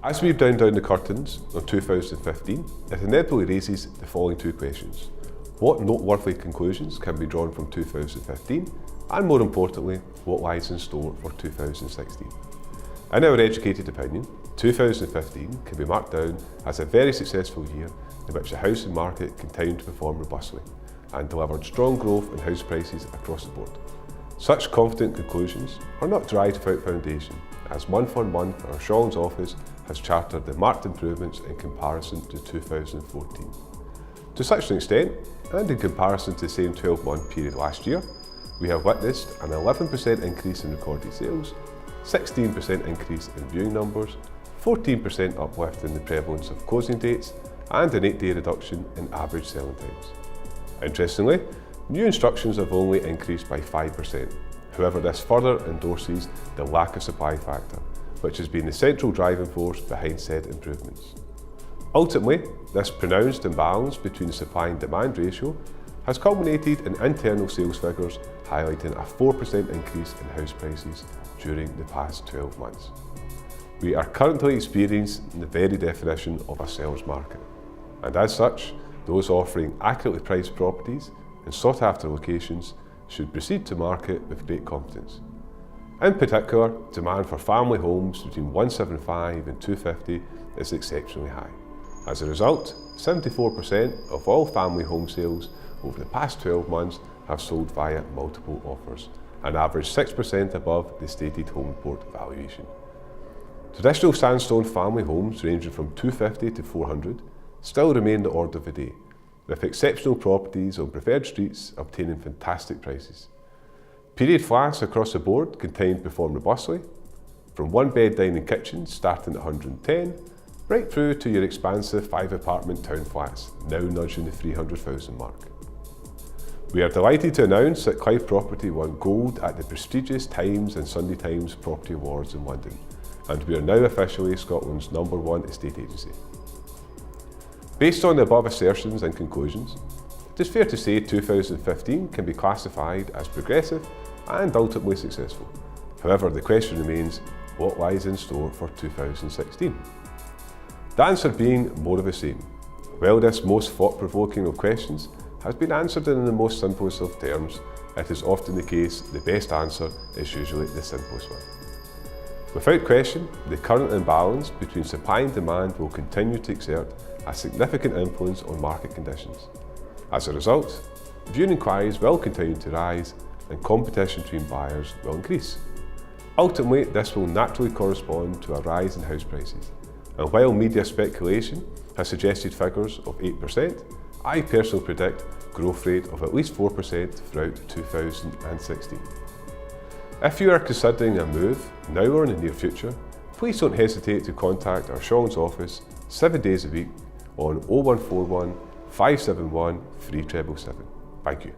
As we down the curtains on 2015, it inevitably raises the following two questions. What noteworthy conclusions can be drawn from 2015? And more importantly, what lies in store for 2016? In our educated opinion, 2015 can be marked down as a very successful year in which the housing market continued to perform robustly and delivered strong growth in house prices across the board. Such confident conclusions are not derived without foundation, as month on month our Shawlands office has charted the marked improvements in comparison to 2014. To such an extent, and in comparison to the same 12-month period last year, we have witnessed an 11% increase in recorded sales, 16% increase in viewing numbers, 14% uplift in the prevalence of closing dates, and an 8-day reduction in average selling times. Interestingly, new instructions have only increased by 5%. However, this further endorses the lack of supply factor, which has been the central driving force behind said improvements. Ultimately, this pronounced imbalance between the supply and demand ratio has culminated in internal sales figures highlighting a 4% increase in house prices during the past 12 months. We are currently experiencing the very definition of a seller's market, and as such, those offering accurately priced properties in sought-after locations should proceed to market with great confidence. In particular, demand for family homes between 175 and 250 is exceptionally high. As a result, 74% of all family home sales over the past 12 months have sold via multiple offers, an average 6% above the stated home report valuation. Traditional sandstone family homes ranging from 250 to 400 still remain the order of the day, with exceptional properties on preferred streets obtaining fantastic prices. Period flats across the board continue to perform robustly, from one-bed dining kitchens starting at 110, right through to your expansive 5-apartment town flats, now nudging the 300,000 mark. We are delighted to announce that Clyde property won gold at the prestigious Times and Sunday Times Property Awards in London, and we are now officially Scotland's #1 estate agency. Based on the above assertions and conclusions, it is fair to say 2015 can be classified as progressive and ultimately successful. However, the question remains, what lies in store for 2016? The answer being more of the same. While this most thought-provoking of questions has been answered in the most simplest of terms, it is often the case the best answer is usually the simplest one. Without question, the current imbalance between supply and demand will continue to exert a significant influence on market conditions. As a result, viewing inquiries will continue to rise and competition between buyers will increase. Ultimately, this will naturally correspond to a rise in house prices. And while media speculation has suggested figures of 8%, I personally predict a growth rate of at least 4% throughout 2016. If you are considering a move, now or in the near future, please don't hesitate to contact our Shawlands office 7 days a week on 0141 571 3777. Thank you.